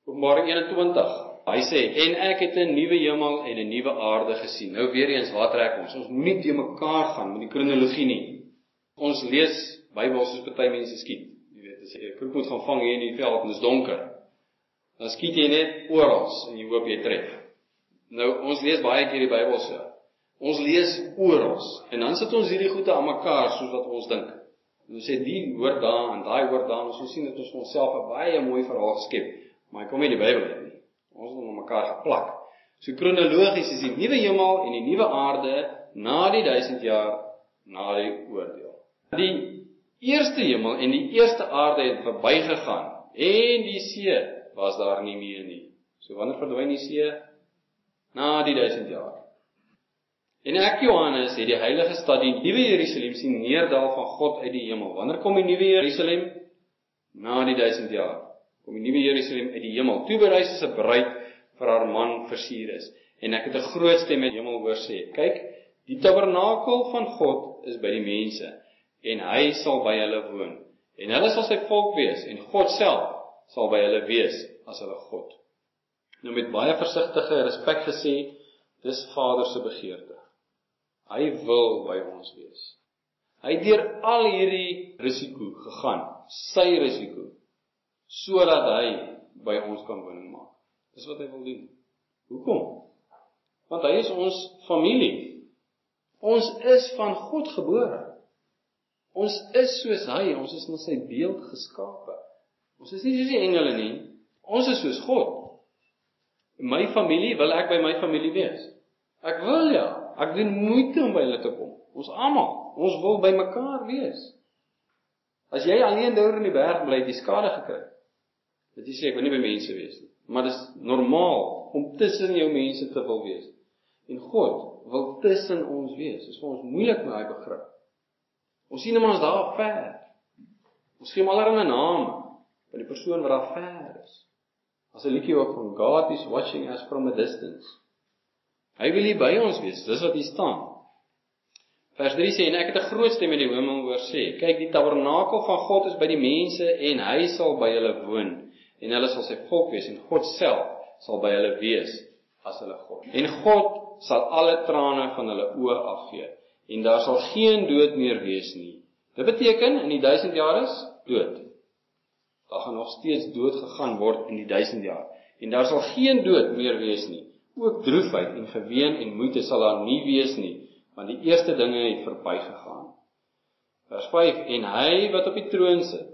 Openbaring 21. Hy sê, en ek het 'n nuwe hemel en 'n nuwe aarde gesien. Nou weer eens, waar trek ons? Ons moet nie te mekaar gaan met die kronologie nie. Ons lees Bybel soos party mense skiet. Jy weet, as jy 'n kroep moet gaan vang hier in die veld en dit is donker, dan skiet jy net oral en jy hoop jy tref. Nou, ons lees baie keer die Bybel so. Ons lees oral en dan sit ons hierdie goede aan mekaar soos wat ons dink. En ons sê die hoort daar en daai hoort daar. Ons sien dat ons vir onsself 'n baie mooi verhaal skep, maar hy kom nie die Bybel uit nie. Ons het hom aan mekaar geplak. So kronologies is die nuwe hemel en die nuwe aarde na die 1000 jaar na die oordeel. Die eerste hemel en die eerste aarde het verbygegaan en die see was daar nie meer nie. So wanneer verdwyn die see? Na die 1000 jaar. En ek, Johannes, het die heilige stad, die nuwe Jerusalem sien neerdal van God uit die hemel. Wanneer kom die nuwe Jerusalem? Na die 1000 jaar. Kom die nuwe Jerusalem uit die hemel. Toe bereis as 'n bruid vir haar man versier is. En ek het 'n groot stem uit die hemel hoor sê, kyk, die tabernakel van God is by die mense, en hy sal by hulle woon. En hulle sal sy volk wees, en God self sal by hulle wees as hulle God. Nou met baie versigtige respek gesê, dis Vader se begeerte. Hy wil by ons wees. Hy het deur al hierdie risiko gegaan, sy risiko, sodat hy by ons kan woning maak. Dis wat hy wil doen. Hoekom? Want hy is ons familie. Ons is van God gebore. Ons is soos hy, ons is na sy beeld geskape. Ons is nie soos die engele nie, ons is soos God. My familie, wil ek by my familie wees? Ek wil ja, ek doen moeite om by hulle te kom. Ons almal, ons wil by mekaar wees. As jy alleen daar in die berg bly, het jy skade gekry. Dat jy sê, ek wil nie by mense wees nie. Maar dis normaal om tussen jou mense te wil wees. En God wil tussen ons wees. Dis vir ons moeilik met daai begrip. Ons sien hom as daar ver. Ons gee hom allerlei name van die persoon wat daar ver is. As 'n liedjie ook van God is watching us from a distance. Hy wil hier by ons wees, dis wat hier staan. Vers 3 sê, en ek het 'n groot stem in die hemel hoor sê, kyk, die tabernakel van God is by die mense, en hy sal by hulle woon, en hulle sal sy volk wees, en God self sal by hulle wees, as hulle God. En God sal alle trane van hulle oë afvee, en daar sal geen dood meer wees nie. Dit beteken, in die 1000 jaar is dood. Daar gaan nog steeds dood gegaan word in die 1000 jaar. En daar sal geen dood meer wees nie. Ook droefheid en geween en moeite sal daar nie wees nie, want die eerste dinge het verbygegaan. Vers 5, en hy wat op die troon sit,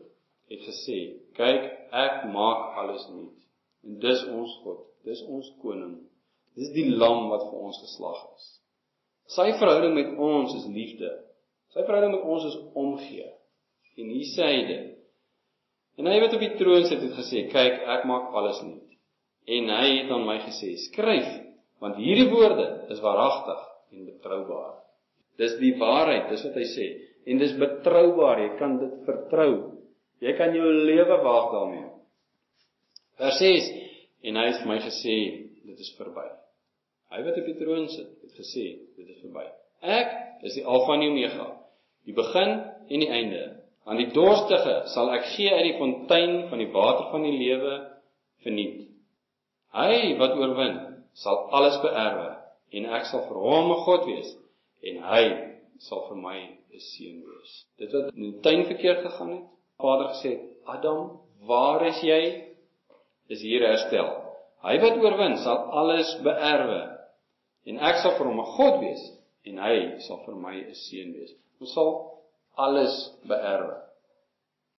het gesê, kyk, ek maak alles nuut. En dis ons God, dis ons koning, dis die lam wat vir ons geslag is. Sy verhouding met ons is liefde, sy verhouding met ons is omgee, en hier sê hy dit. En hy wat op die troon sit het gesê, kyk, ek maak alles nuut. En hy het aan my gesê, skryf, want hierdie woorde is waaragtig en betroubaar. Dis die waarheid, dis wat hy sê. En dis betroubaar, jy kan dit vertrou. Jy kan jou lewe waag daarmee. Vers 6, en hy het vir my gesê, dit is verby. Hy wat op die troon sit, het gesê, dit is verby. Ek is die Alfa en die Omega, die begin en die einde. Aan die dorstige sal ek gee uit die fontein van die water van die lewe verniet. Hy wat oorwin, sal alles beerwe, en ek sal vir hom 'n God wees, en hy sal vir my 'n seun wees. Dit wat in die tuin verkeerd gegaan het, Vader gesê, Adam, waar is jy? Is hier herstel. Hy wat oorwin, sal alles beerwe, en ek sal vir hom 'n God wees, en hy sal vir my 'n seun wees. Ons sal alles beerwe.